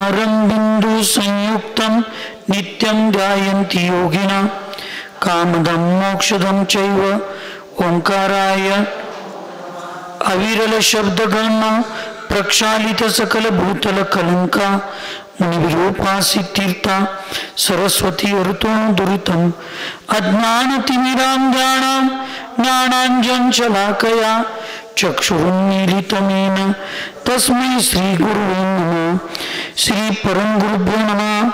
समरं बिंदु संयुक्तं नित्यं ध्यायन्ति योगिना कामदं मोक्षदं चैव ओंकाराय अविरल शब्दगण प्रक्षालित सकल भूतल कलंका मुनिविरूपासी तीर्था सरस्वती ऋतुं दुरितं अज्ञानतिमिरान्धानां ज्ञानाञ्जनशलाकया चक्षुरुन्मीलितं येन तस्मै श्रीगुरुवे नमः। श्री परमगुरुभ्यो नमः।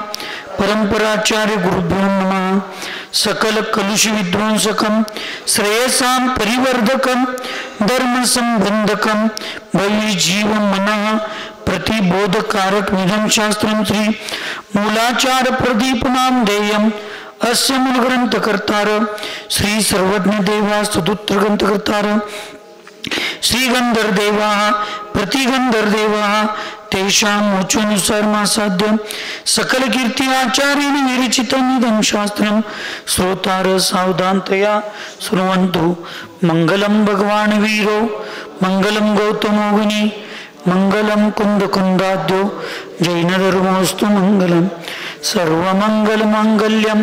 परंपराचार्य गुरुभ्यो नमः। सकल कलुष विध्वंसकं श्रेयसां परिवर्धकं धर्म संबंधकं भव्य जीव मनः प्रतिबोधकारक निधन शास्त्रं श्री मूलाचार प्रदीपनां देयम् अस्य मूलग्रंथकर्तार श्री सर्वज्ञ देवा स्तुत्र ग्रंथकर्तार श्री गंधर्देवा प्रतिगंधर्देवा तेषां मोक्षानुसार साध्य सकल कीर्ति आचार्येण विरचितं निधन शास्त्रं श्रोतार सावधानतया शृण्वन्तु। मंगलं भगवान वीरो मंगलं गौतमो मुनि मंगलं कुंदकुंदाद्यो जैनधर्मोऽस्तु मंगलं सर्वमंगलमांगल्यं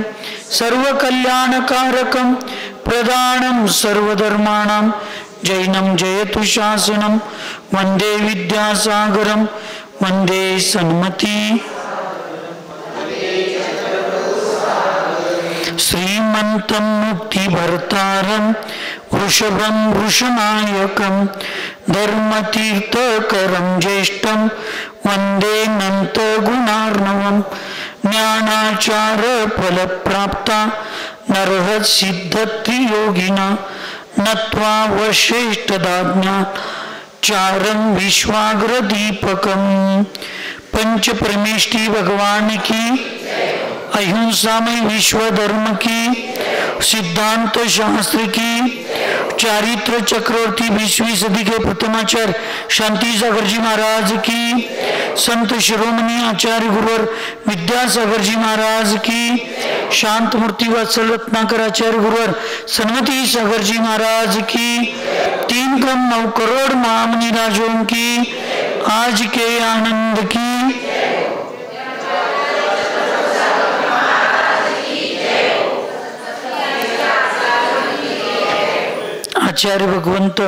सर्वकल्याणकारकं प्रदानं सर्वधर्माणां जैनं जयतु शासनं वंदे विद्यासागरं वंदे सन्मति श्रीमन्तं मुक्तिभर्तारं वृषभं वृषनायकं धर्मतीर्थकरं ज्येष्ठं वंदे नन्तगुणार्णवं ज्ञानाचार फलप्राप्ता नरहत सिद्धत्रियोगिना नत्वा वश्रेष्ठदाज्ञाचारं विश्वाग्रदीपकं। पंचपरमेष्ठी भगवान की, अहिंसामय विश्व धर्म की, सिद्धांत शास्त्र की, चारित्र चक्रवर्ती 20वीं सदी के प्रथमाचार्य शांति सागर जी महाराज की, संत शिरोमणि आचार्य गुरुवर विद्यासागर जी महाराज की, शांत मूर्ति वत्सल रत्नाकर आचार्य गुरुवर सन्मति सागर जी महाराज की, 3 क्रम 9 करोड़ महामुनि राजों की आज के आनंद की। आचार्य भगवंत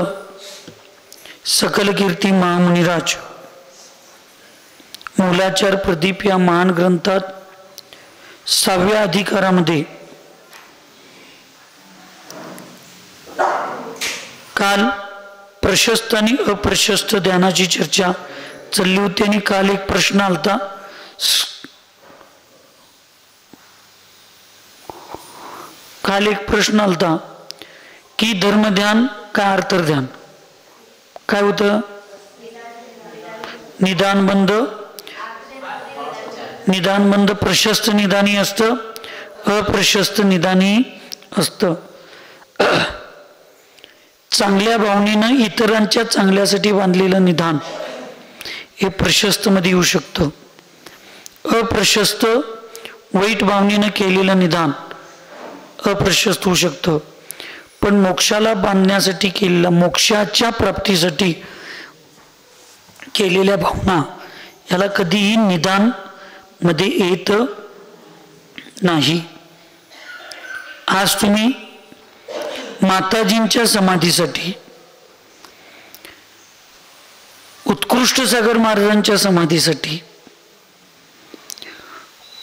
सकल कीर्ती महामुनिराज मूलाचार प्रदीप या महान ग्रंथात 6व्या अधिकारामध्ये काल प्रशस्त आणि अप्रशस्त ध्यानाची चर्चा चालली होती आणि काल एक प्रश्न आलता की धर्मध्यान का अंतर्ध्यान काय होतं? निदानबंद प्रशस्त निदानी असतं, अप्रशस्त निदानी असतं। चांगल्या भावनेनं इतरांच्या चांगल्यासाठी बांधलेलं निदान हे प्रशस्त मध्ये येऊ शकतं। अप्रशस्त वाईट भावनेनं केलेलं निदान अप्रशस्त होऊ शकतं। पण मोक्षाला बांधण्यासाठी केलेला, मोक्षाच्या प्राप्तीसाठी केलेल्या भावना याला कधीही निदान मध्ये येत नाही। आज तुम्ही माताजींच्या समाधीसाठी, उत्कृष्ट सागर महाराजांच्या समाधीसाठी,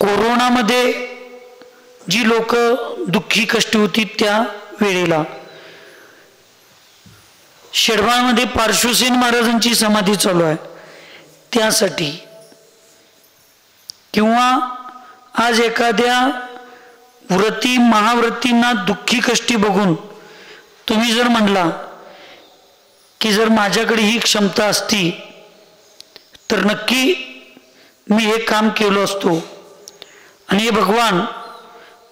कोरोनामध्ये जी लोक दुःखी कष्टी होती त्या वेळेला शेडबाळमध्ये पार्श्वसेन महाराजांची समाधी चालू आहे त्यासाठी, किंवा आज एखाद्या व्रती महाव्रतींना दुःखी कष्टी बघून तुम्ही जर म्हणला की जर माझ्याकडे ही क्षमता असती तर नक्की मी हे काम केलं असतो आणि हे भगवान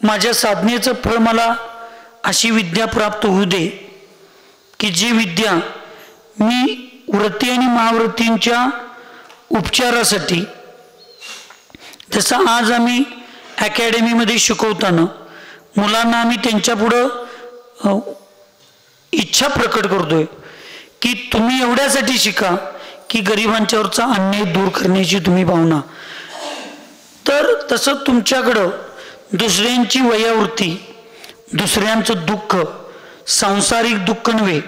माझ्या साधनेचं फळ मला अशी विद्या प्राप्त होऊ दे की जी विद्या मी व्रती आणि महाव्रतींच्या उपचारासाठी, जसं आज आम्ही अकॅडमीमध्ये शिकवताना मुलांना आम्ही त्यांच्या पुढं इच्छा प्रकट करतोय की तुम्ही एवढ्यासाठी शिका की गरिबांच्यावरचा अन्याय दूर करण्याची तुम्ही भावना तसं तुमच्याकडं दुसऱ्यांची वयावृत्ती, दुसऱ्यांचं दुःख, सांसारिक दुःख नव्हे,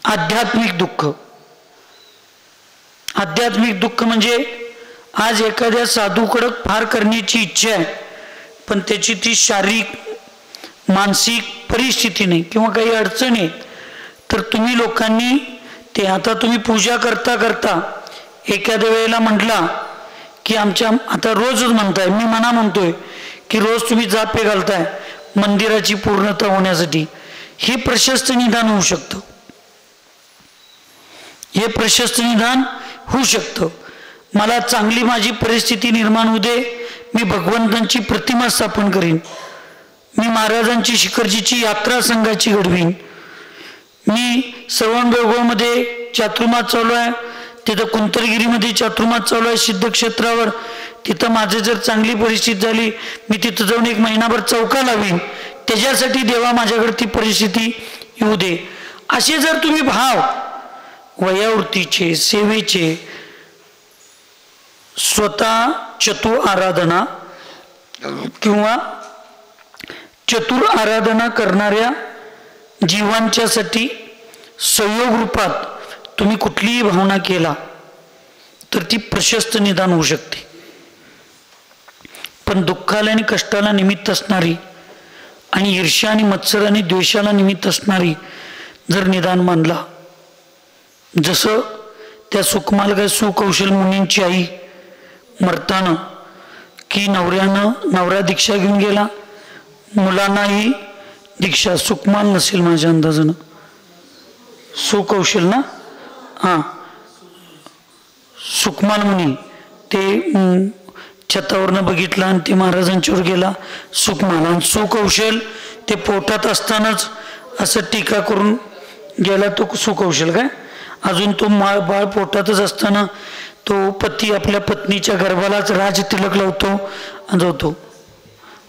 आध्यात्मिक दुःख. आध्यात्मिक दुःख म्हणजे आज एखाद्या साधूकडं फार करण्याची इच्छा आहे, पण त्याची ती शारीरिक मानसिक परिस्थिती नाही किंवा काही अडचणी आहेत, तर तुम्ही लोकांनी ते आता तुम्ही पूजा करता करता एखाद्या वेळेला म्हटला की आमच्या आता रोजच म्हणताय, मी मना म्हणतोय की रोज तुम्ही जापे घालताय मंदिराची पूर्णता होण्यासाठी, हे प्रशस्त निदान होऊ शकतं. हे प्रशस्त निदान होऊ शकतं. मला चांगली माझी परिस्थिती निर्माण होऊ दे, मी भगवंतांची प्रतिमा स्थापन करीन, मी महाराजांची शिखरजीची यात्रा संघाची घडवीन, मी श्रवणबेळगोळमध्ये चातुर्मास चालू आहे, तिथं कुंतलगिरीमध्ये चातुर्मास चालू आहे सिद्धक्षेत्रावर, तिथं माझी जर चांगली परिस्थिती झाली मी तिथं जाऊन 1 महिनाभर चौका लावीन, त्याच्यासाठी देवा माझ्याकडे ती परिस्थिती येऊ दे. असे जर तुम्ही भाव वयावृत्तीचे, सेवेचे, स्वतः चतुर आराधना किंवा चतुर आराधना करणाऱ्या जीवांच्यासाठी संयोग रूपात तुम्ही कुठलीही भावना केला तर ती प्रशस्त निदान होऊ शकते. पण दुःखाला आणि कष्टाला निमित्त असणारी आणि ईर्ष्या आणि मत्सर आणि द्वेषाला निमित्त असणारी जर निदान मानला, जसं त्या सुकमाल सुकौशल मुनींची आई मरताना की नवरा दीक्षा घेऊन गेला, मुलांनाही दीक्षा, सुकमाल नसेल माझ्या अंदाजानं, सुकौशल ना, हां सुकमाल मुनी, ते छतावरनं बघितलं आणि ते महाराजांच्यावर गेला सुकमाल, आणि सुकौशल ते पोटात असतानाच असं टीका करून गेला तो सुकौशल. काय अजून तो बाळ पोटातच असताना तो पती आपल्या पत्नीच्या गर्भालाच राज तिलक लावतो आणि जातो,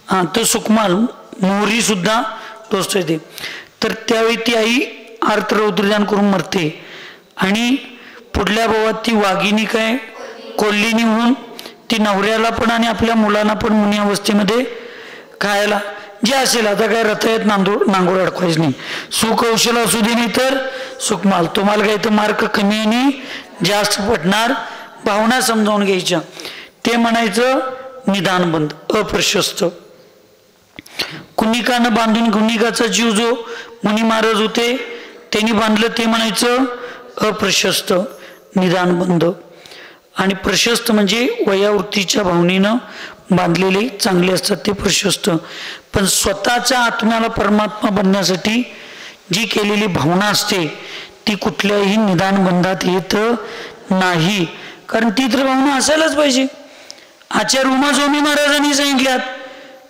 हां तो सुकमाल मोहरी सुद्धा टोचते ते. तर त्यावेळी ती आई आर्तरौद्रदान करून मरते आणि पुढल्या भावात ती वाघिणी काय कोल्हिणी होऊन ती नवऱ्याला पण आणि आपल्या मुलांना पण मुनी अवस्थेमध्ये खायला जे असेल, आता काय रथायत नांगोड अडकवायच नाही, सुकौशल असू दे नाही तर सुकमाल, तुम्हाला काही तर मार्क कमी आणि जास्त पडणार, भावना समजावून घ्यायच्या. ते म्हणायचं निदान बंद, अप्रशस्त. कुणिकानं बांधून कुणिकाचा जीव जो मुनी महाराज होते त्यांनी बांधलं ते म्हणायचं अप्रशस्त निदान बंद. आणि प्रशस्त म्हणजे वयावृत्तीच्या भावनेनं बांधलेले चांगले असतात ते प्रशस्त. पण स्वतःच्या आत्म्याला परमात्मा बनण्यासाठी जी केलेली भावना असते ती कुठल्याही निदान बंधात येत नाही, कारण ती तर भावना असायलाच पाहिजे. आचार्य उमा स्वामी महाराजांनी सांगितल्यात,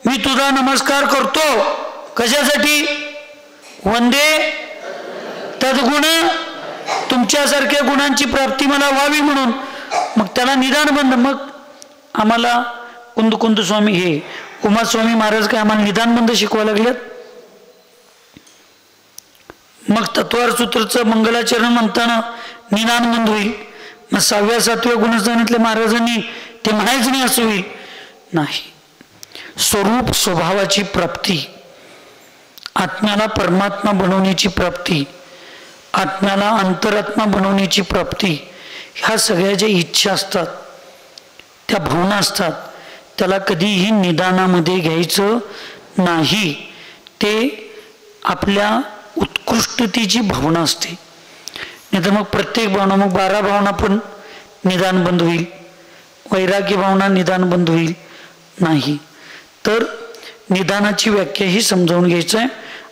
मी तुझा नमस्कार करतो कशासाठी, वंदे तद्गुण, तुमच्यासारख्या गुणांची प्राप्ती मला व्हावी म्हणून. मग त्याला निदान बंध. मग आम्हाला कुंद स्वामी हे उमास्वामी महाराज काय आम्हाला निदान बंध शिकवायला लागलेत. मग तत्वार सूत्रचं मंगलाचरण म्हणताना निदान बंध होईल, मग 6व्या 7व्या गुणस्थानातल्या महाराजांनी ते म्हणायचं नाही असं होईल नाही. स्वरूप स्वभावाची प्राप्ती, आत्म्याला परमात्मा बनवण्याची प्राप्ती, आत्म्याला अंतरात्मा बनवण्याची प्राप्ती, ह्या सगळ्या ज्या इच्छा असतात त्या भावना असतात त्याला कधीही निदानामध्ये घ्यायचं नाही. ते आपल्या उत्कृष्टतेची भावना असते. नाही तर मग प्रत्येक भावना, मग 12 भावना पण निदान बंद होईल, वैराग्य भावना निदान बंद होईल नाही. तर निदानाची व्याख्या ही समजावून घ्यायचं आहे.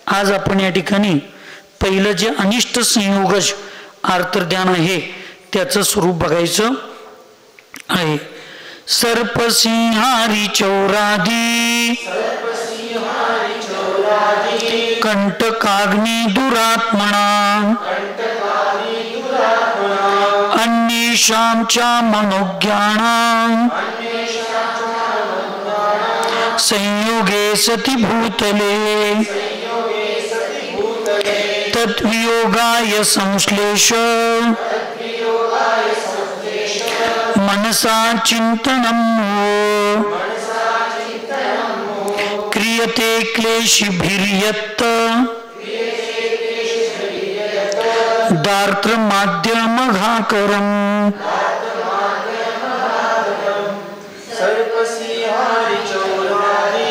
आज आपण या ठिकाणी पहिलं जे अनिष्ट संयोगज आर्तध्यान आहे त्याचं स्वरूप बघायचं आहे. सर्पसिंहारी चौरादी कंटकाग्नी दुरात्मना अन्येषांच्या मनोज्ञानां संयोगे सति भूतले तद्वियोगाय संश्लेष मनसा चिंतनम् क्रियते क्लेशभिर्यत् दार्त्र माध्यमघाकरम् सर्पसिंहारि चौराणि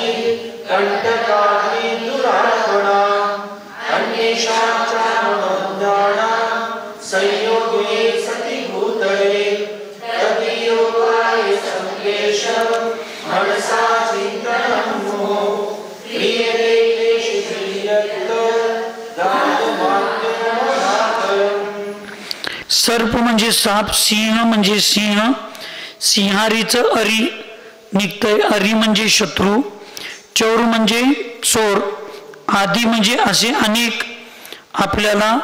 कंटकानि दुरात्मना अन्येषां चामनोद्यानां संयोगे सति भूतले तद्योगाय संक्लेशं मनसा चिन्तनं क्रियते क्लेशभिर्यत् सर्प म्हणजे साप, सिंह म्हणजे सिंह, सिंहारीचं अरी निघतंय, अरी म्हणजे शत्रू, चौर म्हणजे चोर, आदी म्हणजे असे अनेक आपल्याला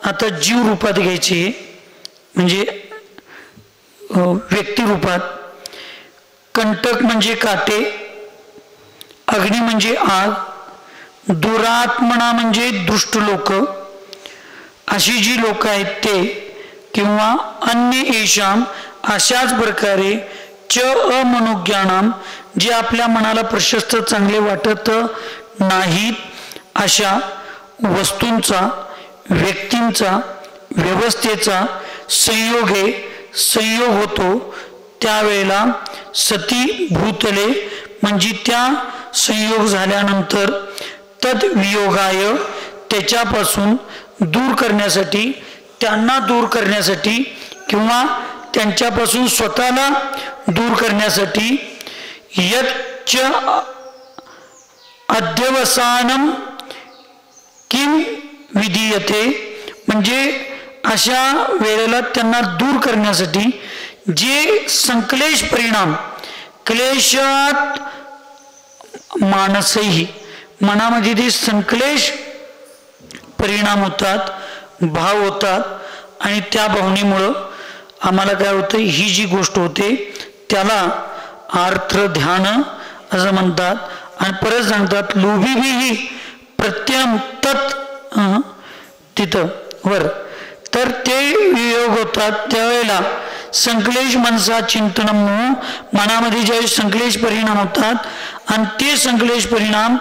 आता जीव रूपात घ्यायचे, म्हणजे व्यक्ती रूपात. कंटक म्हणजे काटे, अग्नी म्हणजे आग, दुरात्मना म्हणजे दुष्ट लोक, अशी जी लोक आहेत ते, किंवा अन्य येशाम अशाच प्रकारे च अमनोज्ञानाम जे आपल्या मनाला प्रशस्त चांगले वाटत नाहीत अशा वस्तूंचा, व्यक्तींचा, व्यवस्थेचा संयोग होतो. त्यावेळेला सती भूतले म्हणजे त्या संयोग झाल्यानंतर तद्वियोगाय त्याच्यापासून दूर करण्यासाठी, त्यांना दूर करण्यासाठी किंवा त्यांच्यापासून स्वतःला दूर करण्यासाठी यच्च अध्यवसानम किम विधीयते म्हणजे अशा वेळेला त्यांना दूर करण्यासाठी जे संक्लेश परिणाम, क्लेशात मानसही मनामध्ये जे संक्लेश परिणाम होतात, भाव होतात, आणि त्या भावनेमुळं आम्हाला काय होतं, ही जी गोष्ट होते त्याला आर्त्र ध्यान असं म्हणतात. आणि परत सांगतात लोभीही प्रत्यम तत् तिथं वर, तर ते वियोग होतात त्यावेळेला संक्लेश मनसा चिंतन मनामध्ये ज्यावेळी संक्लेश परिणाम होतात आणि ते संक्लेश परिणाम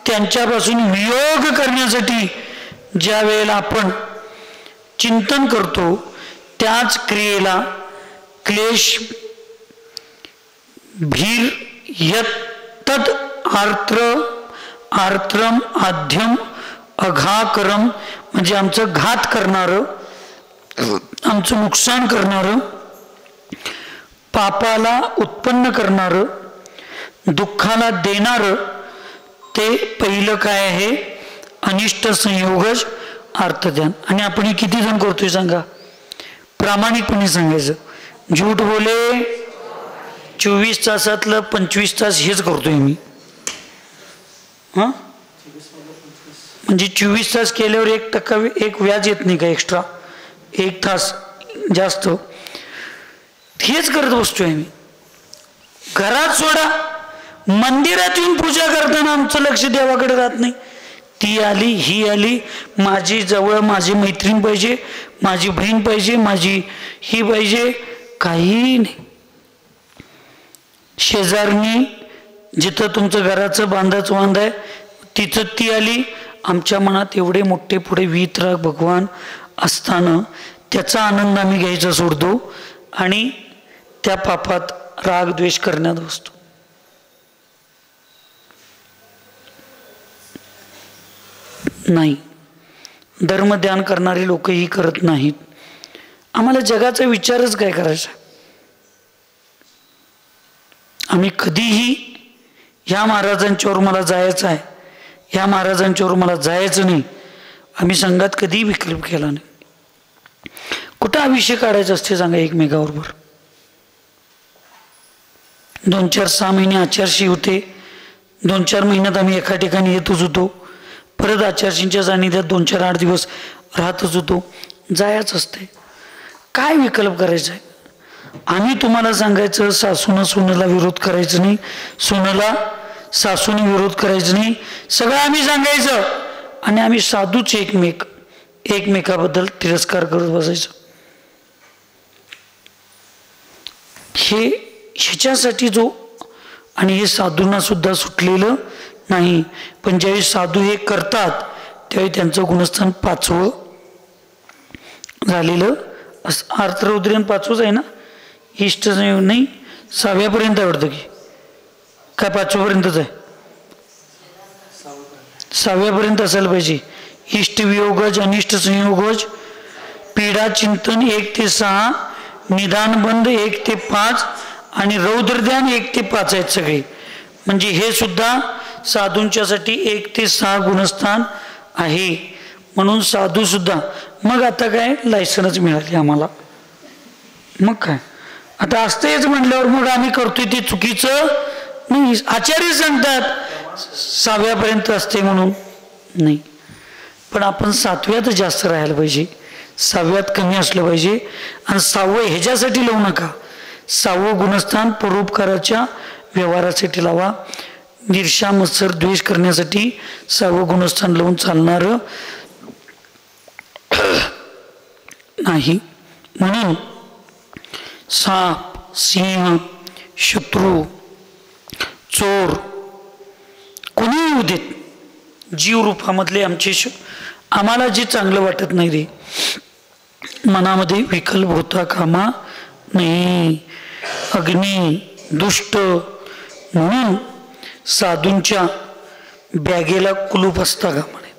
त्यांच्यापासून वियोग करण्यासाठी ज्या वेळेला आपण चिंतन करतो त्याच क्रियेला क्लेश भीर यत्तद आर्त्रम आध्यम अघाकरम म्हणजे आमचं घात करणारं, आमचं नुकसान करणारं, पापाला उत्पन्न करणारं, दुःखाला देणारं ते पहिलं काय आहे, अनिष्ट संयोगज अर्थध्यान. आणि आपण हे किती जण करतोय सांगा, प्रामाणिकपणे सांगायचं. झूठ बोले 24 तासातलं 25 तास हेच करतोय मी. हां म्हणजे 24 तास केल्यावर 1% एक व्याज येत नाही का एक्स्ट्रा, 1 तास जास्त हेच करत बसतोय मी. घरात सोडा, मंदिरात येऊन पूजा करताना आमचं लक्ष देवाकडे राहत नाही. ती आली, ही आली, माझी जवळ माझी मैत्रीण पाहिजे, माझी बहीण पाहिजे, माझी ही पाहिजे, काही नाही. शेजारनी जिथं तुमचं घराचं बांधाचं वांद आहे तिथं ती आली. आमच्या मनात एवढे मोठे पुढे वीतराग भगवान असताना त्याचा आनंद आम्ही घ्यायचा सोडतो आणि त्या पापात राग द्वेष करण्यात बसतो. नाही, धर्म ध्यान करणारी लोक ही करत नाहीत. आम्हाला जगाचा विचारच काय करायचा. आम्ही कधीही ह्या महाराजांच्यावर मला जायचं आहे, ह्या महाराजांच्यावर मला जायचं नाही, आम्ही संघात कधीही विकल्प केला नाही. कुठं आयुष्य काढायचं असते सांगा एकमेकाबरोबर. 2-4-6 महिने आचारशी होते, 2-4 महिन्यात आम्ही एका ठिकाणी येतच होतो, परत आचारशींच्या सानिध्यात 2-4-8 दिवस राहतच होतो. जायच असते, काय विकल्प करायचा आहे. आम्ही तुम्हाला सांगायचं सासूनं सुनेला विरोध करायचं नाही, सुनेला सासूने विरोध करायचं नाही, सगळं आम्ही सांगायचं आणि आम्ही साधूच एकमेकाबद्दल तिरस्कार करत बसायचं. हे ह्याच्यासाठी जो, आणि हे साधूंना सुद्धा सुटलेलं नाही. पण ज्यावेळी साधू हे करतात त्यावेळी त्यांचं गुणस्थान 5वं झालेलं असं. आर्तरौद्रियन 5वंच आहे ना, इष्ट संयोग नाही 6व्यापर्यंत आवडतं की काय 5व्यापर्यंतच आहे, 6व्यापर्यंत असायला पाहिजे. इष्ट वियोगज, अनिष्ट संयोगज, पीडा चिंतन 1 ते 6, निदान बंध 1 ते 5 आणि रौद्र ध्यान 1 ते 5 आहेत सगळे. म्हणजे हे सुद्धा साधूंच्यासाठी 1 ते 6 गुणस्थान आहे. म्हणून साधू सुद्धा, मग आता काय लायसनच मिळाली आम्हाला. मग काय आता असतेच म्हटल्यावर मग आम्ही करतोय ते चुकीचं नाही. आचार्य सांगतात 6व्यापर्यंत असते म्हणून नाही, पण आपण 7व्यात जास्त राहायला पाहिजे, 6व्यात कमी असलं पाहिजे. आणि 6वं ह्याच्यासाठी लावू नका, 6वं गुणस्थान परोपकाराच्या व्यवहारासाठी लावा. ईर्ष्या मत्सर द्वेष करण्यासाठी 6वं गुणस्थान लावून चालणार नाही. म्हणून साप, सिंह, शत्रू, चोर कोणी येऊ देत, जीव रूपामधले आमचे आम्हाला जे चांगलं वाटत नाही रे, मनामध्ये विकल्प होता कामा नाही. अग्नी, दुष्ट, म्हणून साधूंच्या बॅगेला कुलूप असता का म्हणे,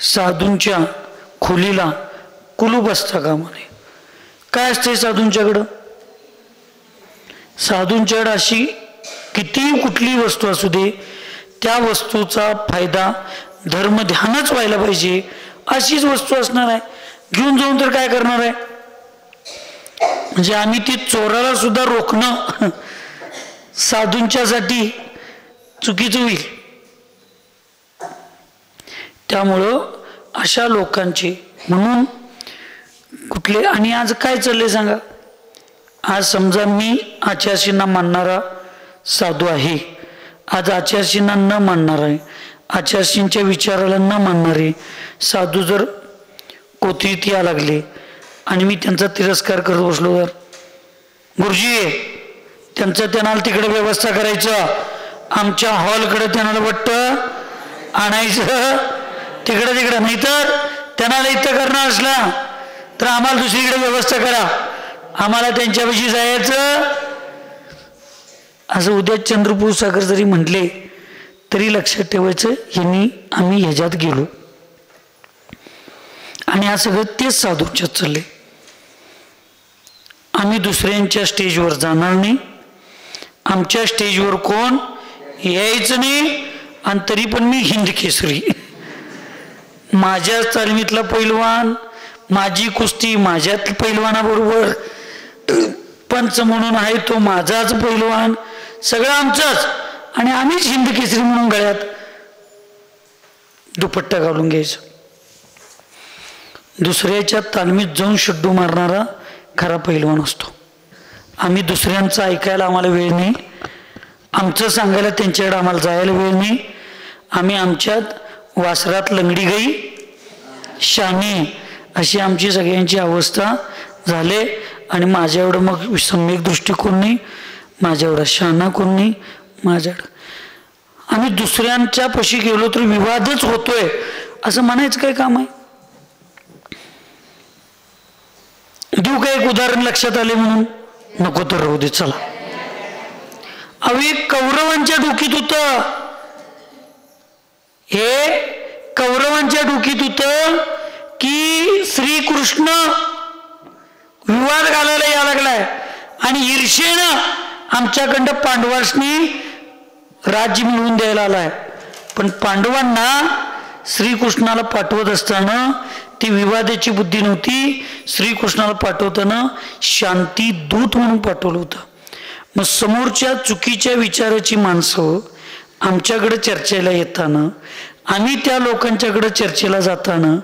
साधूंच्या खोलीला कुलूप असता का म्हणे. काय असते साधूंच्याकडं? साधूंच्याकडं अशी किती कुठली वस्तू असू दे, त्या वस्तूचा फायदा धर्म ध्यानच व्हायला पाहिजे अशीच वस्तू असणार आहे. घेऊन जाऊन तर काय करणार आहे? म्हणजे आम्ही ती चोराला सुद्धा रोखणं साधूंच्यासाठी चुकीचं होईल. त्यामुळं अशा लोकांचे म्हणून कुठले, आणि आज काय चाललंय सांगा. आज समजा मी आचार्यशींना मानणारा साधू आहे, आज आचार्यशींना न मानणार आहे, आचार्यशींच्या विचाराला न मानणारे साधू जर कोथळीत या लागले आणि मी त्यांचा तिरस्कार करत बसलो तर, गुरुजी त्यांचं त्यांना तिकडे व्यवस्था करायचं, आमच्या हॉलकडे त्यांना वाटतं आणायचं तिकडं, नाही तर त्यांना इथं करणार असला तर आम्हाला दुसरीकडे व्यवस्था करा, आम्हाला त्यांच्यापाशी जायचं. असं उद्या चंद्रपूर सागर जरी म्हटले तरी लक्षात ठेवायचं आम्ही ह्याच्यात गेलो. आणि हा सगळं तेच साधूच्यात चालले. आम्ही दुसऱ्यांच्या स्टेजवर जाणार नाही, आमच्या स्टेजवर कोण यायचं नाही. आणि तरी पण मी हिंद केसरी, माझ्या तालमीतला पैलवान, माझी कुस्ती माझ्यात पैलवानाबरोबर, पंच म्हणून आहे तो माझाच पैलवान, सगळं आमचंच. आणि आम्हीच हिंद केसरी म्हणून गळ्यात दुपट्टा घालून घ्यायचं. दुसऱ्याच्या तालमीत जाऊन शड्डू मारणारा खरा पैलवान असतो. आम्ही दुसऱ्यांचं ऐकायला आम्हाला वेळ नाही, आमचं सांगायला त्यांच्याकडे आम्हाला जायला वेळ नाही. आम्ही आमच्यात वासरात लंगडी गाई शानी अशी आमची सगळ्यांची अवस्था झाले. आणि माझ्या एवढं मग सम्यक दृष्टिकोन नाही, माझ्या एवढा शहाणा कोण नाही माझ्याकडं. आम्ही दुसऱ्यांच्या पशी गेलो तर विवादच होतोय असं म्हणायचं काय काम आहे? देऊ काय एक उदाहरण लक्षात आले म्हणून? नको तर राहू दे, चला. अवे कौरवांच्या डोकीत होतं, हे कौरवांच्या डोकीत होतं की श्रीकृष्ण विवाद घालायला या लागलाय आणि ईर्षेनं आमच्याकडं पांडवांनी राज्य मिळवून द्यायला आलाय. पण पांडवांना श्रीकृष्णाला पाठवत असताना ती विवादाची बुद्धी नव्हती, श्रीकृष्णाला पाठवताना शांती दूत म्हणून पाठवलं होतं. मग समोरच्या चुकीच्या विचाराची माणसं आमच्याकडे चर्चेला येताना, आम्ही त्या लोकांच्याकडे चर्चेला जाताना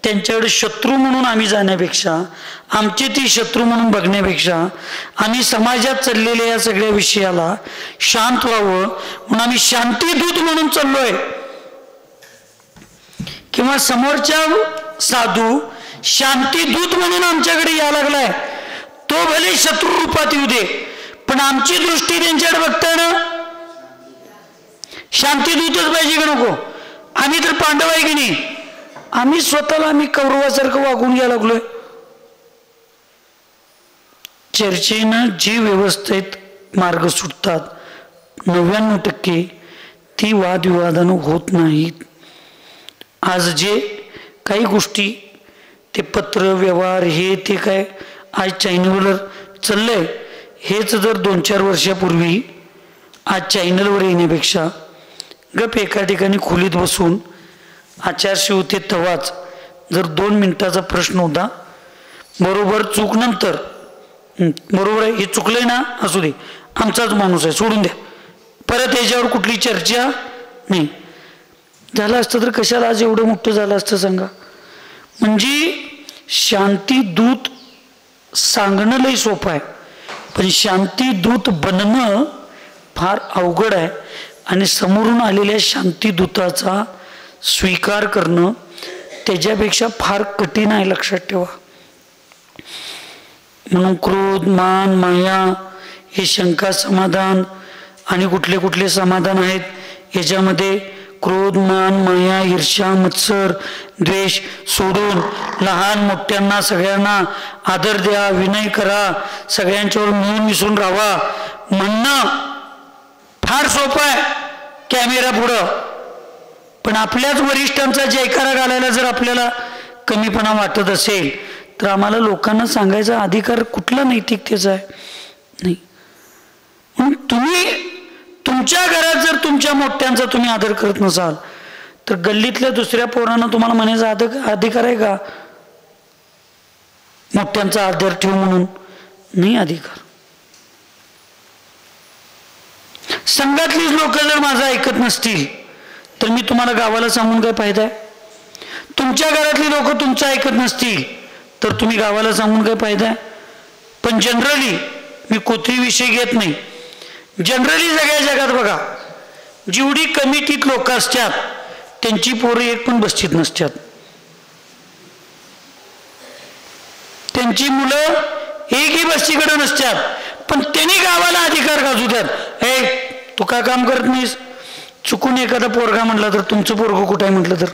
त्यांच्याकडे शत्रू म्हणून आम्ही जाण्यापेक्षा, आमचे ती शत्रू म्हणून बघण्यापेक्षा, आम्ही समाजात चाललेल्या या सगळ्या विषयाला शांत व्हावं म्हणून आम्ही शांतीदूत म्हणून चाललोय. किंवा समोरच्या साधू शांतीदूत म्हणून आमच्याकडे यायला लागलाय, तो तो भले शत्रू रूपात येऊ दे, पण आमची दृष्टी त्यांच्याकडे बघताना शांतीदूतच पाहिजे का नको? आम्ही तर पांडव आहे की नाही? आम्ही स्वतःला आम्ही कौरवासारखं वागून घ्यायला लागलोय. चर्चेनं जी व्यवस्थेत मार्ग सुटतात 99% ती वादविवादानं होत नाहीत. आज जे काही गोष्टी ते पत्र व्यवहार हे ते काय आज चॅनलवर चाललंय, हेच जर 2-4 वर्षापूर्वी आज चॅनलवर येण्यापेक्षा गप एका ठिकाणी खोलीत बसून आचारशी होते तेव्हाच जर 2 मिनिटाचा प्रश्न होता, बरोबर चूक नंतर बरोबर आहे हे चुकलंय ना, असू दे आमचाच माणूस आहे सोडून द्या, परत याच्यावर कुठली चर्चा नाही, झालं असतं तर कशाला आज एवढं मोठं झालं असतं सांगा. म्हणजे शांती दूत सांगणं लई सोपं आहे, पण शांती दूत बनणं फार अवघड आहे. आणि समोरून आलेल्या शांतीदूताचा स्वीकार करणं त्याच्यापेक्षा फार कठीण आहे, लक्षात ठेवा. म्हणून क्रोध मान माया हे शंका समाधान आणि कुठले कुठले समाधान आहेत, याच्यामध्ये क्रोध मान माया ईर्ष्या मत्सर द्वेष सोडून लहान मोठ्यांना सगळ्यांना आदर द्या, विनय करा, सगळ्यांच्यावर मिळून मिसळून राहा म्हणणं फार सोपं आहे कॅमेरा पुढं. पण आपल्याच वरिष्ठांचा जयकारा घालायला जर आपल्याला कमीपणा वाटत असेल तर आम्हाला लोकांना सांगायचा अधिकार कुठला नैतिकतेचा आहे? नाही. म्हणून तुम्ही तुमच्या घरात जर तुमच्या मोठ्यांचा तुम्ही आदर करत नसाल तर गल्लीतल्या दुसऱ्या पोरांना तुम्हाला म्हणायचा अधिकार आहे का मोठ्यांचा आदर ठेव म्हणून? नाही अधिकार. संघातलीच लोक जर माझं ऐकत नसतील तर मी तुम्हाला गावाला सांगून काय फायदा आहे? तुमच्या घरातली लोक तुमचं ऐकत नसतील तर तुम्ही गावाला सांगून काय फायदा आहे? पण जनरली मी कोथरी विषय घेत नाही, जनरली सगळ्या जगात बघा जेवढी कमिटीत लोक असतात त्यांची पोरं एक पण बसतीत नसतात, त्यांची मुलं एकही बस्तीकडे नसतात, पण त्यांनी गावाला अधिकार गाजू द्यात. हे तू का काम करत नाहीस? चुकून एखादा पोरगा म्हटला तर तुमचं पोरगं कुठं आहे म्हटलं तर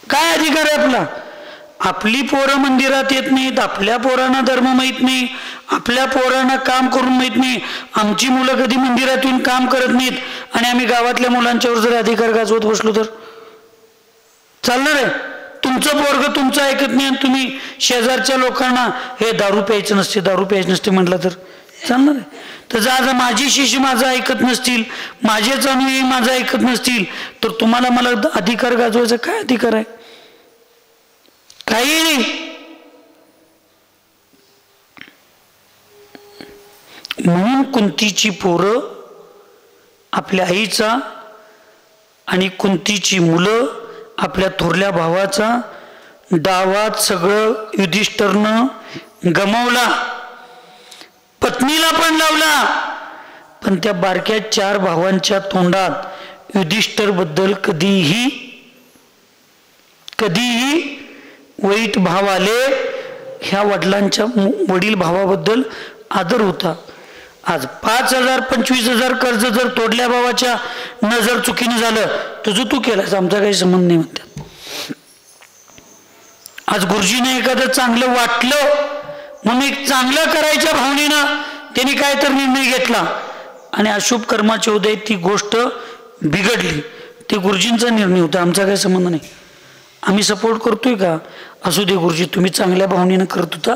काय अधिकार आहे आपला? आपली पोरं मंदिरात येत नाहीत, आपल्या पोरांना धर्म माहीत नाही, आपल्या पोरांना काम करून माहीत नाही, आमची मुलं कधी मंदिरात येऊन काम करत नाहीत आणि आम्ही गावातल्या मुलांच्यावर जर अधिकार गाजवत बसलो तर चालणार आहे? तुमचं पोरगं तुमचं ऐकत नाही आणि तुम्ही शेजारच्या लोकांना हे दारू प्यायचं नसते दारू प्यायचं नसते म्हटलं तर चालणार आहे? तर आज माझी शिष्य माझं ऐकत नसतील, माझेच अनुयायी माझं ऐकत नसतील तर तुम्हाला मला अधिकार गाजवायचा काय अधिकार आहे? काही नाही. म्हणून कुंतीची पोरं आपल्या आईचा आणि कुंतीची मुलं आपल्या थोरल्या भावाचा डावात सगळं युधिष्ठिरनं गमावला, पत्नीला पण लावला, पण त्या बारक्या 4 भावांच्या तोंडात युधिष्ठिर बद्दल कधीही वाईट भाव आले. ह्या वडिलांच्या वडील भावाबद्दल आदर होता. आज 5,000 25,000 कर्ज जर तोडल्या भावाच्या नजर चुकीने झालं तुझं तू केलास, आमचा काही संबंध नाही म्हणतात. आज गुरुजीने एखादं चांगलं वाटलं म्हणून एक चांगलं करायच्या भावनेनं त्यांनी काय तर निर्णय घेतला आणि अशुभ कर्माच्या उदय ती गोष्ट बिघडली, ते गुरुजींचा निर्णय होता, आमचा काही संबंध नाही. आम्ही सपोर्ट करतोय का? असू दे गुरुजी, तुम्ही चांगल्या भावनेनं करत होता,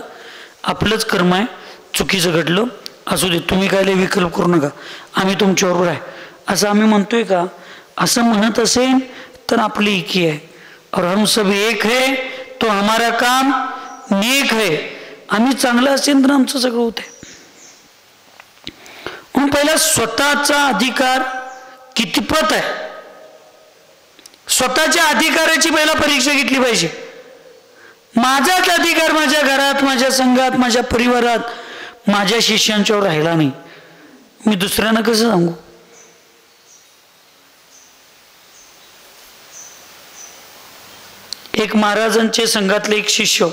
आपलंच कर्म आहे, चुकीचं घडलं, असू दे, तुम्ही काय लय विकल्प करू नका, आम्ही तुमच्याबरोबर आहे असं आम्ही म्हणतोय का? असं म्हणत असेल तर आपली एकी आहे. और हम सब एक है तो हमारा काम नेक है. आम्ही चांगलं असेल तर आमचं सगळं होतंय. म्हणून पहिला स्वतःचा अधिकार कितपत आहे, स्वतःच्या अधिकाराची पहिला परीक्षा घेतली पाहिजे. माझाच अधिकार माझ्या घरात, माझ्या संघात, माझ्या परिवारात, माझ्या शिष्यांच्यावर राहिला नाही, मी दुसऱ्यांना कसं सांगू? एक महाराजांचे संघातले एक शिष्य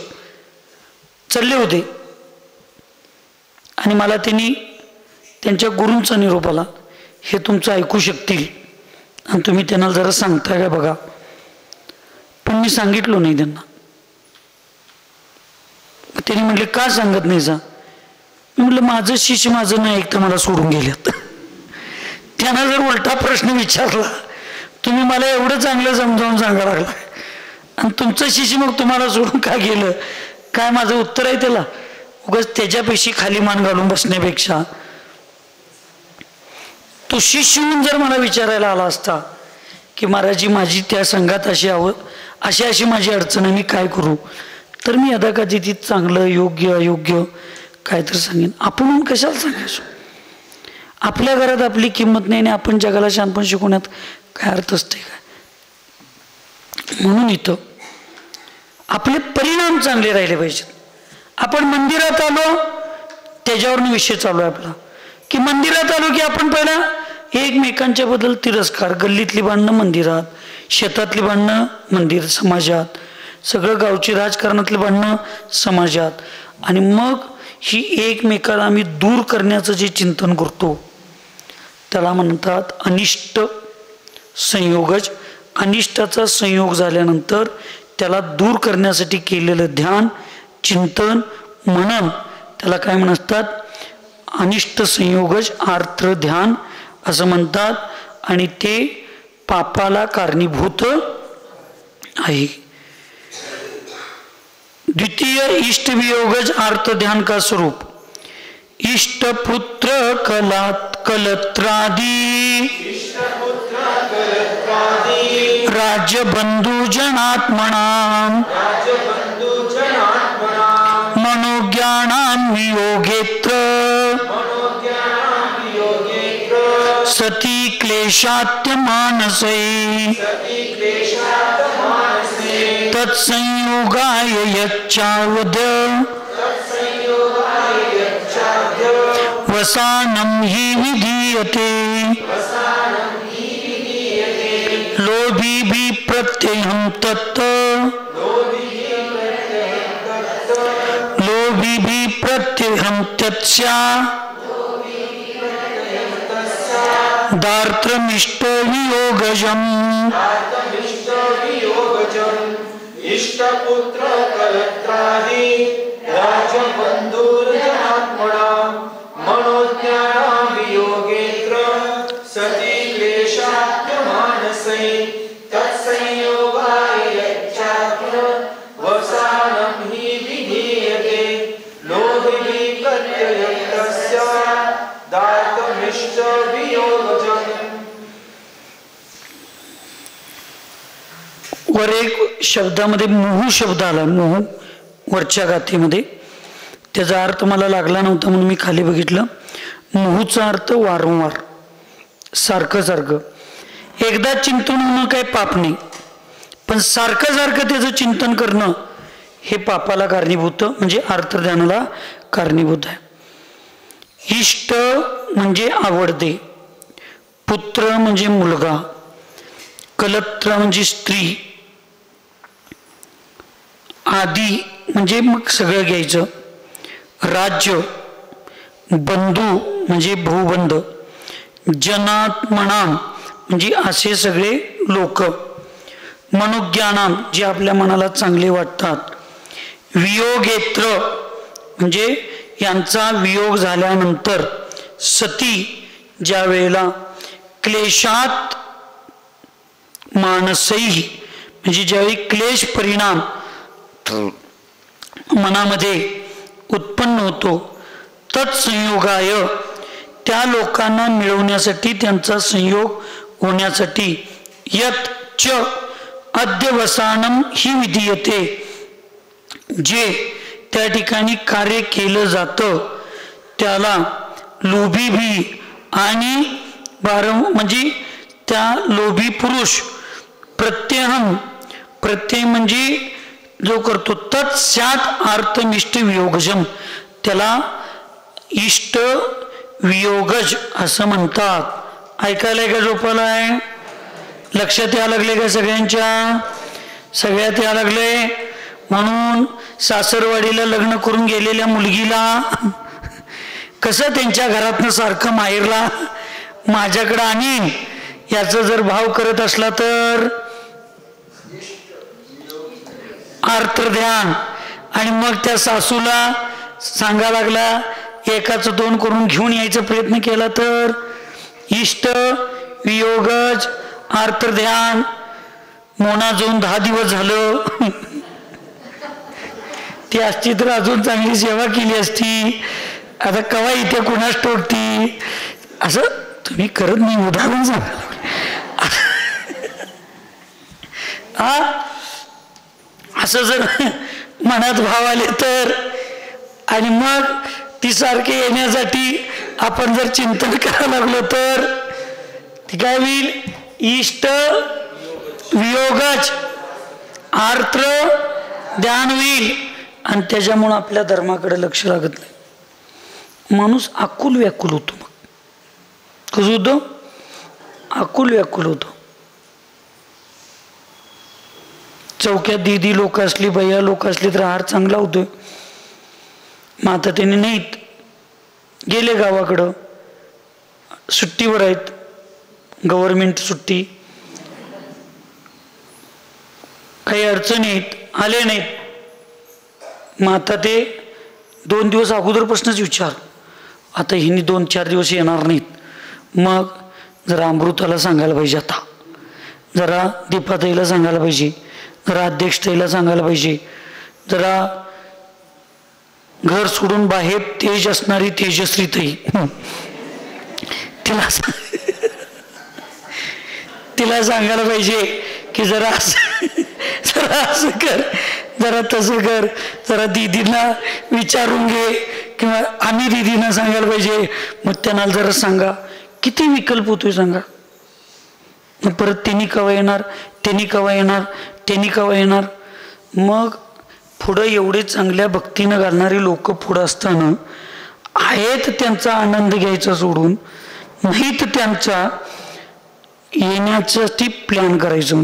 चालले होते आणि मला त्यांनी त्यांच्या गुरूंचा निरोप आला, हे तुमचं ऐकू शकतील आणि तुम्ही त्यांना जरा सांगता का बघा. पण मी सांगितलो नाही त्यांना. त्यांनी म्हटले का सांगत नाही जा. मी म्हटलं माझं शिष्य माझं नाही ऐकतं मला सोडून गेल्यात. त्यांना जर उलटा प्रश्न विचारला, तुम्ही मला एवढं चांगलं समजावून सांगायला लागला आणि तुमचं शिष्य मग तुम्हाला सोडून का गेलं, काय माझं उत्तर आहे त्याला. उगाच त्याच्यापेक्षा खाली मान घालून बसण्यापेक्षा तो शिष्य म्हणून जर मला विचारायला आला असता की महाराजी माझी त्या संघात अशी माझी अडचण आहे, मी काय करू, तर मी यदाकधी चांगलं योग्य अयोग्य काय तर सांगेन. आपण कशाला सांगायचो. आपल्या घरात आपली किंमत नाही आणि आपण जगाला शहाणपण शिकवण्यात काय अर्थ असते काय. म्हणून इथं आपले परिणाम चांगले राहिले पाहिजेत. आपण मंदिरात आलो त्याच्यावरून विषय चालू आहे आपला, की मंदिरात आलो की आपण पहिला एकमेकांच्या बद्दल तिरस्कार, गल्लीतली भांडणं मंदिरात, शेतातली भांडणं मंदिर समाजात, सगळं गावची राजकारणातली भांडणं समाजात, आणि मग ही एकमेकाला आम्ही दूर करण्याचं जे चिंतन करतो त्याला म्हणतात अनिष्ट संयोगज. अनिष्टाचा संयोग झाल्यानंतर त्याला दूर करण्यासाठी केलेलं ध्यान चिंतन मनन त्याला काय म्हणतात, अनिष्ट संयोगज आर्त्र ध्यान असं म्हणतात. आणि ते पापाला कारणीभूत आहे. द्वितीय इष्ट वियोगज आर्त ध्यान का स्वरूप. इष्ट पुत्र कलत्रादी राज्यबंधू जनात्मनां मनोज्ञानां वियोगेत्र सती क्लेशात्य मानसे तत्संयोगाय यच्चावद वसानं हि विधीयते लोभी भी प्रत्ययं तत् लोभी भी प्रत्ययं तत्स्या दार्त्रमिष्ट वियोगजम् इष्टपुत्र कलत्रादि राजबन्धुर्जनात्मनां मनोज्ञानां वियोगेत्र सति क्लेशात्ममानसै तत्संयोगाय यच्चात्मन वसानं हि विधीयते लोभिः प्रत्ययं तस्य दार्तमिष्ट वियोगजम्. वर एक शब्दामध्ये मोह शब्द आला, मोह वरच्या गाथीमध्ये. त्याचा अर्थ मला लागला नव्हता म्हणून मी खाली बघितलं. मोहचा अर्थ वारंवार, सारखं सारखं. एकदा चिंतन होणं काही पाप नाही, पण सारखं सारखं त्याचं चिंतन करणं हे पापाला कारणीभूत म्हणजे अर्थध्यानाला कारणीभूत आहे. इष्ट म्हणजे आवडते, पुत्र म्हणजे मुलगा, कलत्र म्हणजे स्त्री, आदी म्हणजे मग सगळं घ्यायचं, राज्य, बंधू म्हणजे भाऊबंध, जनात्मनाम म्हणजे असे सगळे लोक, मनोज्ञानाम जे आपल्या मनाला चांगले वाटतात, वियोगेत्र म्हणजे यांचा वियोग झाल्यानंतर, सती ज्या वेळेला, क्लेशात मानसही म्हणजे ज्यावेळी क्लेश परिणाम मनामध्ये उत्पन्न होतो, तत्संयोगाय त्या लोकांना मिळवण्यासाठी त्यांचा संयोग होण्यासाठी यत च अध्यवसानम ही विधीयते जे त्या ठिकाणी कार्य केलं जातं त्याला लोभी भी आणि म्हणजे त्या लोभी पुरुष प्रत्ययम प्रत्यय म्हणजे जो करतो तत्स्यात आर्तमिष्ट वियोगजम त्याला इष्ट वियोगज असं म्हणतात. ऐकायला का झोपायला आहे? लक्षात यायला लागले का सगळ्यांच्या? सगळ्यात यायला लागले. म्हणून सासरवाडीला लग्न करून गेलेल्या मुलगीला कसं त्यांच्या घरातनं सारखं माहेरला माझ्याकडं आणीन याचा जर भाव करत असला तर आर्त ध्यान. आणि मग त्या सासूला सांगा लागला एकाचं दोन करून घेऊन यायचा प्रयत्न केला तर इष्ट वियोगज आर्त ध्यान मोना जाऊन 10 दिवस झालं. ती असती तर अजून चांगली सेवा केली असती. आता कवा इथे कुणास टोटती असं तुम्ही करत नाही. उदाहरण सांगा असं जर मनात भाव आले तर आणि मग ती सारखे येण्यासाठी आपण जर चिंतन करायला लागलो तर ती काय होईल इष्ट वियोगच आर्द्र ध्यान होईल. आणि त्याच्यामुळं आपल्या धर्माकडे लक्ष लागत नाही. माणूस आकुल व्याकुल होतो. मग कसं होतं आकुल व्याकुल होतो. चौक्यात दीदी लोक असली भैया लोक असली तर आहार चांगला होतोय. मग आता त्यांनी नाहीत गेले गावाकडं सुट्टीवर आहेत गव्हर्नमेंट सुट्टी काही अडचणीत आले नाहीत. मग आता ते 2 दिवस अगोदरपासूनच विचार आता हिनी 2-4 दिवस येणार नाहीत. मग जरा अमृताला सांगायला पाहिजे आता जरा दीपाताईला सांगायला पाहिजे जरा अध्यक्षताईला सांगायला पाहिजे जरा घर सोडून बाहेर तेज असणारी तेजश्री ताई तिला सांगायला पाहिजे की जरा असं कर जरा तसं कर जरा दीदींना विचारून घे किंवा आम्ही दीदींना सांगायला पाहिजे. मग त्यांना जरा सांगा किती विकल्प होतोय सांगा. मग परत त्यांनी केव्हा येणार त्यांनी केव्हा येणार त्यांनी केव्हा येणार. मग पुढं एवढे चांगल्या भक्तीनं घालणारी लोक पुढं असताना आहेत त्यांचा आनंद घ्यायचा सोडून नाहीत त्यांचा येण्यासाठी प्लॅन करायचं.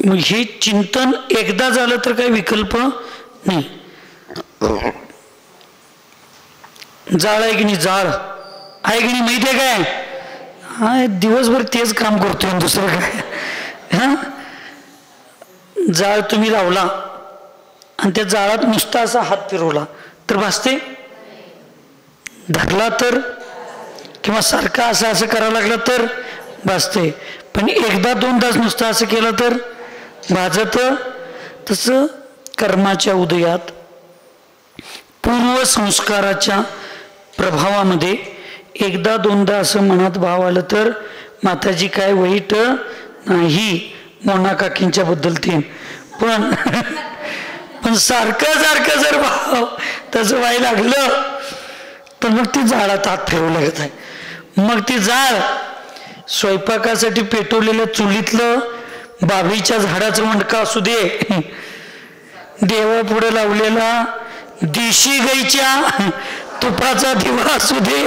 मग हे चिंतन एकदा झालं तर काही विकल्प नाही. जाळ आहे की नाही जाळ आहे की नाही माहिती आहे काय. हा दिवसभर तेच काम करतोय दुसरं काय. हा जाळ तुम्ही लावला आणि त्या जाळात नुसता असा हात फिरवला तर भासते. धरला तर किंवा सारखा असं करायला लागला तर भासते. पण एकदा 2 तास नुसतं असं केलं तर भाजत. तसं कर्माच्या उदयात पूर्वसंस्काराच्या प्रभावामध्ये एकदा 2दा असं मनात भाव आलं तर माताजी काय वाईट नाही मोना काकींच्या बद्दल ते पण सारखं जर भाव तसं व्हायला लागलं तर मग ती जाळात हात फिरवू लागत आहे. मग ती जाळ स्वयंपाकासाठी पेटवलेल्या चुलीतलं बाभळीच्या झाडाचं मणका असू दे देवापुढे लावलेला देशी गाईच्या तुपाचा दिवा असू दे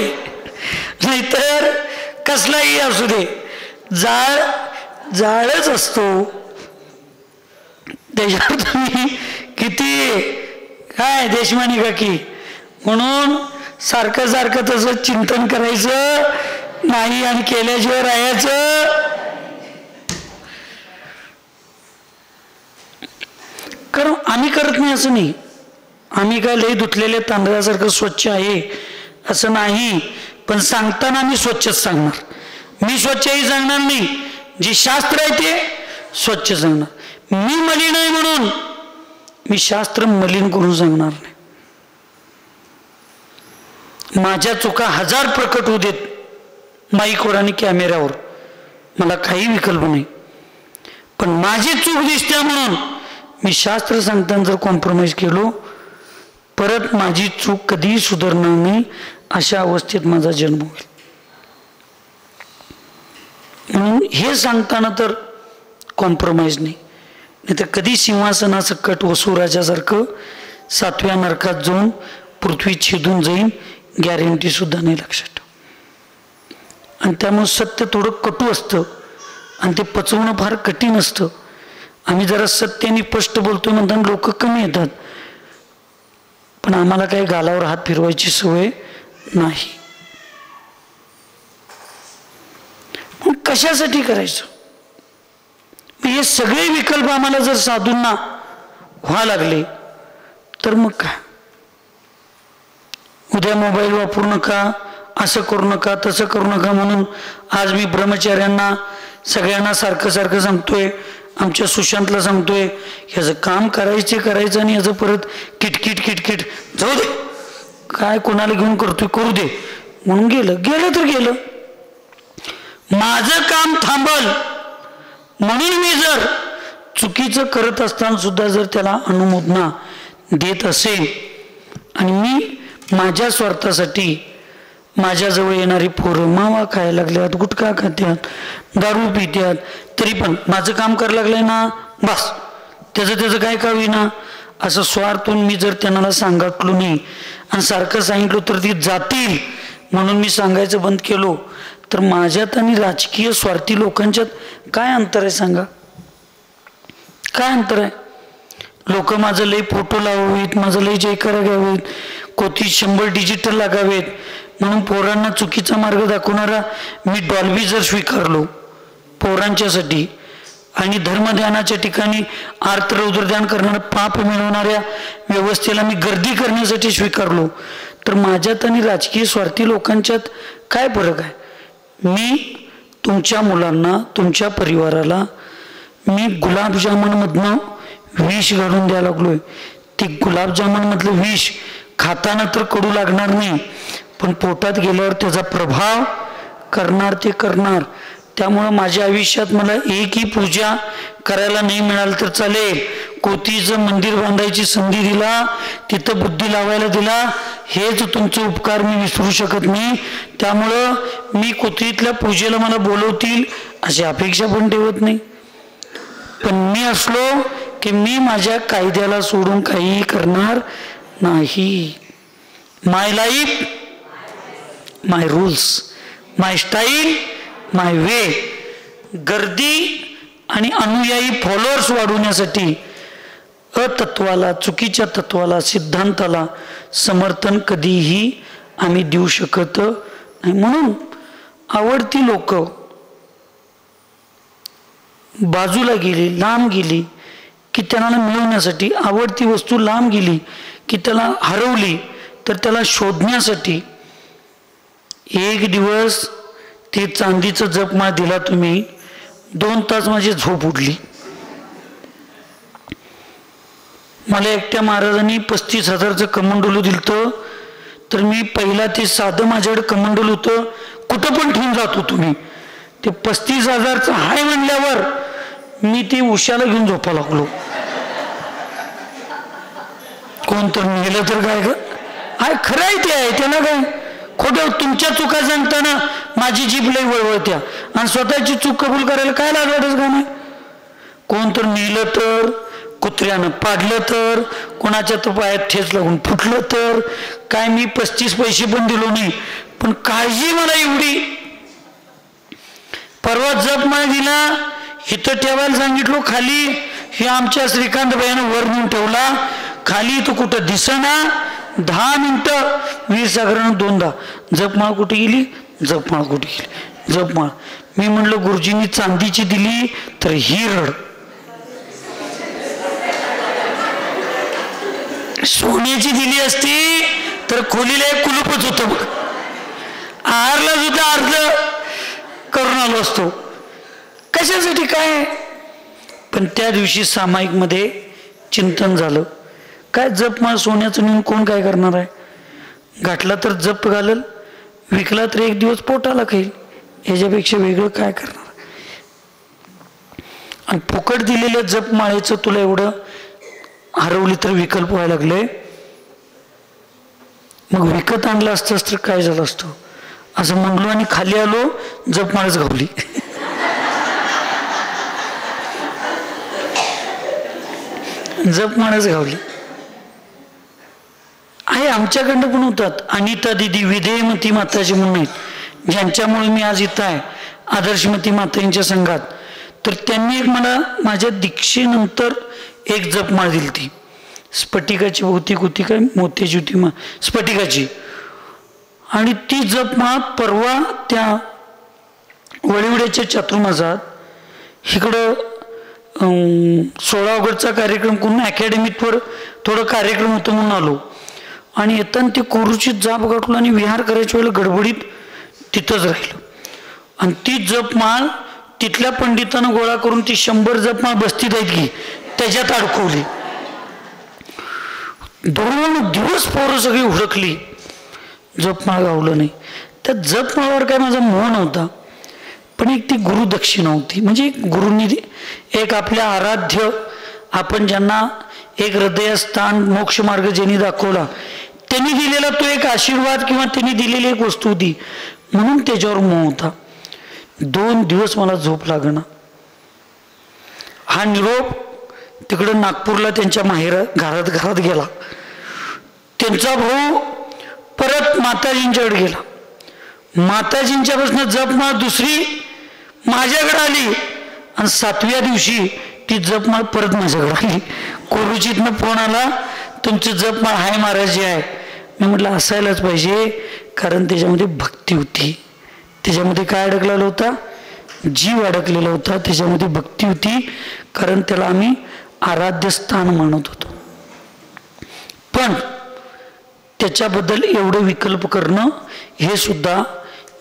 नाहीतर कसलाही असू दे जाळच असतो. त्याच्यावर तुम्ही किती काय देशमानी काकी म्हणून सारखं तसं चिंतन करायचं नाही आणि केल्याशिवाय राहायचं. कारण आम्ही करत नाही असं नाही. आम्ही काय लई धुतलेल्या तांदळासारखं स्वच्छ आहे असं नाही. पण सांगताना आम्ही स्वच्छच सांगणार. मी स्वच्छही सांगणार नाही. जे शास्त्र आहे ते स्वच्छ सांगणार. मी मलिन आहे म्हणून मी शास्त्र मलिन करून सांगणार नाही. माझ्या चुका 1000 प्रकट होऊ देत माईकवर आणि कॅमेऱ्यावर मला काही विकल्प नाही. पण माझी चूक दिसते म्हणून मी शास्त्र सांगताना जर कॉम्प्रोमाइज केलो परत माझी चूक कधीही सुधारणार नाही. अशा अवस्थेत माझा जन्म होईल. म्हणून हे सांगताना तर कॉम्प्रोमाइज नाही. तर कधी सिंहासनासकट वसुराजासारखं 7व्या नरकात जाऊन पृथ्वी छेदून जाईन गॅरंटी सुद्धा नाही लक्षात ठेव. आणि त्यामुळे सत्य थोडं कटू असतं आणि ते पचवणं फार कठीण असतं. आम्ही जरा सत्याने स्पष्ट बोलतोय म्हणताना लोक कमी येतात, पण आम्हाला काही गालावर हात फिरवायची सवय नाही. मग कशासाठी करायचं? हे सगळे विकल्प आम्हाला जर साधूंना व्हा लागले तर मग काय? उद्या मोबाईल वापरू नका, असं करू नका, तसं करू नका म्हणून आज मी ब्रह्मचार्यांना सगळ्यांना सारखं सारखं सांगतोय. आमच्या सुशांतला सांगतोय ह्याचं काम करायचं आणि याचं परत किटकिट किटकिट जाऊ दे, काय कोणाला घेऊन करतोय करू दे म्हणून गेलं तर गेलं. माझं काम थांबल म्हणून मी जर चुकीचं करत असताना सुद्धा जर त्याला अनुमोदना देत असेल आणि मी माझ्या स्वार्थासाठी माझ्याजवळ येणारी पोरं मावा खायला लागल्यात, गुटखा खात्यात, दारू पित्यात, तरी पण माझं काम करायला लागलंय ना, बस त्याचं काय का होईना असं स्वार्थून मी जर त्यांना सांगितलो नाही आणि सारखं सांगितलं तर ती जातील म्हणून मी सांगायचं बंद केलो, तर माझ्यात आणि राजकीय स्वार्थी लोकांच्यात काय अंतर आहे सांगा? काय अंतर आहे? लोक माझं लई फोटो लावावेत, माझं लई जयकारा घ्यावेत, कोटी 100 डिजिटल लागावेत म्हणून पोरांना चुकीचा मार्ग दाखवणारा मी डॉल्बी जर स्वीकारलो पोरांच्यासाठी आणि धर्मध्यानाच्या ठिकाणी आर्तरौद्रध्यान करणारं पाप मिळवणाऱ्या व्यवस्थेला मी गर्दी करण्यासाठी स्वीकारलो, तर माझ्यात आणि राजकीय स्वार्थी लोकांच्यात काय फरक आहे? मी तुमच्या मुलांना, तुमच्या परिवाराला मी गुलाबजामुनमधनं विष घालून द्यायला लागलोय. ते गुलाबजामुनमधलं विष खाताना तर कडू लागणार नाही, पण पोटात गेल्यावर त्याचा प्रभाव करणार ते करणार. त्यामुळं माझ्या आयुष्यात मला एकही पूजा करायला नाही मिळालं तर चालेल, कोतीचं मंदिर बांधायची संधी दिला, तिथं बुद्धी लावायला दिला, हेच तुमचे उपकार मी विसरू शकत नाही. त्यामुळं मी कोतीतल्या पूजेला मला बोलवतील अशी अपेक्षा पण ठेवत नाही. पण मी असलो की मी माझ्या कायद्याला सोडून काही करणार नाही. My life my rules, my style my way. गर्दी आणि अनुयायी फॉलोअर्स वाढवण्यासाठी अतत्वाला, चुकीच्या तत्वाला, सिद्धांताला समर्थन कधीही आम्ही देऊ शकत नाही. म्हणून आवडती लोक बाजूला गेली, लांब गेली की त्यांना मिळवण्यासाठी, आवडती वस्तू लांब गेली की त्याला हरवली तर त्याला शोधण्यासाठी एक दिवस ते चांदीचं जपमाळ दिला तुम्ही, 2 तास माझी झोप उडली. मला एकट्या महाराजांनी 35,000चं कमंडलू दिलतं, तर मी पहिला ते साधं माझ्याकडे कमंडल होतं, कुठं पण ठेवून जातो तुम्ही, ते 35,000चं हाय म्हणल्यावर मी ते उशाला घेऊन झोपा लागलो. कोण तर नेलं तर काय ग, हाय खरं आहे ते आहे, त्याला काय खोटं. तुमच्या चुका सांगताना माझी जीभ लई वळवळत्या आणि स्वतःची चूक कबूल करायला काय लागतच का नाही. कोण तर नेलं तर, कुत्र्यानं पाडलं तर, कोणाच्या तर पायात ठेच लागून फुटलं तर काय, मी 35 पैसे पण दिलो नाही, पण काळजी मला एवढी. परवा जपमाळ दिला, इथं ठेवायला सांगितलो खाली, हे आमच्या श्रीकांत बाईनं वर नेऊन ठेवला खाली, तो कुठं दिसना. 10 मिनिटं वीरसागरानं 2दा जपमाळ कुठे गेली, जपमाळ कुठे गेली, जपमाळ. मी म्हणलं गुरुजींनी चांदीची दिली तर ही रड, सोन्याची दिली असती तर खोलीला एक कुलूपच होतं बघ, आहारला सुद्धा अर्ज करून आलो असतो. कशासाठी काय? पण त्या दिवशी सामायिक मध्ये चिंतन झालं, काय जपमाळ सोन्याचं नेऊन कोण काय करणार आहे? घातला तर जप घालल, विकला तर एक दिवस पोटाला खाईल, ह्याच्यापेक्षा वेगळं काय करणार? आणि फुकट दिलेल्या जपमाळेचं तुला एवढं हरवली तर विकल्प व्हायला लागले. मग विकत आणलं असतंच तर काय झालं असतं असं म्हणलो आणि खाली आलो, जपमाळच घावली. जपमाळच घावली आहे. आमच्याकडनं पण होतात. अनिता दिदी विधेयमती माताजी म्हणून आहेत, ज्यांच्यामुळे मी आज इथं आहे आदर्शमती मातांच्या संघात. तर त्यांनी एक मला माझ्या दीक्षेनंतर एक जपमाळ दिली ती स्फटिकाची, बहुतेक होती काय मोत्याची होती, स्फटिकाची. आणि ती जपमाळ परवा त्या वळिवड्याच्या चातुर्मासात इकडं 16 ऑगस्टचा कार्यक्रम करून अकॅडमीतवर थोडं कार्यक्रम होतं म्हणून आलो. आणि येताना ती कोरूची जाप गाठलो आणि विहार करायच्या वेळेला गडबडीत तिथंच राहिलं. आणि ती जपमाळ तिथल्या पंडितानं गोळा करून ती 100 जपमाळ बसतीत आहेत की त्याच्यात अडकवली. 2 दिवस पोरं सगळी हुडकली, जपमाळ गावलं नाही. त्या जपमाळावर काय माझा मोह नव्हता, पण एक ती गुरुदक्षिणा होती. म्हणजे गुरुंनी एक आपल्या आराध्य, आपण ज्यांना एक हृदयस्थान मोक्षमार्ग ज्यांनी दाखवला त्यांनी दिलेला तो एक आशीर्वाद किंवा त्यांनी दिलेली एक वस्तू होती, म्हणून त्याच्यावर मोह होता. 2 दिवस मला झोप लागना. हा निरोप तिकडं नागपूरला त्यांच्या घरात गेला. त्यांचा भाऊ परत माताजींच्याकडे गेला. माताजींच्यापासून जपमाळ दुसरी माझ्याकडे आली आणि 7व्या दिवशी ती जपमाळ परत माझ्याकडे आली. कोरुचीतनं फोन आला, तुमची जपमाळ हाय महाराजी आहे. मी म्हटलं असायलाच पाहिजे, कारण त्याच्यामध्ये भक्ती होती. त्याच्यामध्ये काय अडकलेला होता? जीव अडकलेला होता, त्याच्यामध्ये भक्ती होती, कारण त्याला आम्ही आराध्य स्थान मानत होतो. पण त्याच्याबद्दल एवढं विकल्प करणं हे सुद्धा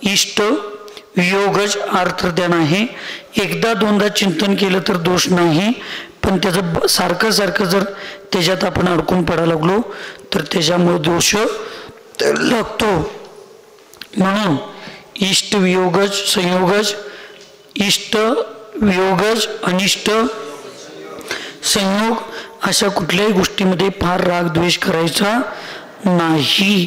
इष्ट वियोगज अर्थज्ञान आहे. एकदा दोनदा चिंतन केलं तर दोष नाही, पण त्याचं सारखं जर त्याच्यात आपण अडकून पडायला लागलो तर त्याच्यामुळे दोष लागतो. म्हणून इष्ट वियोगज संयोगज, इष्ट वियोगज अनिष्ट संयोग अशा कुठल्याही गोष्टीमध्ये फार राग द्वेष करायचा नाही.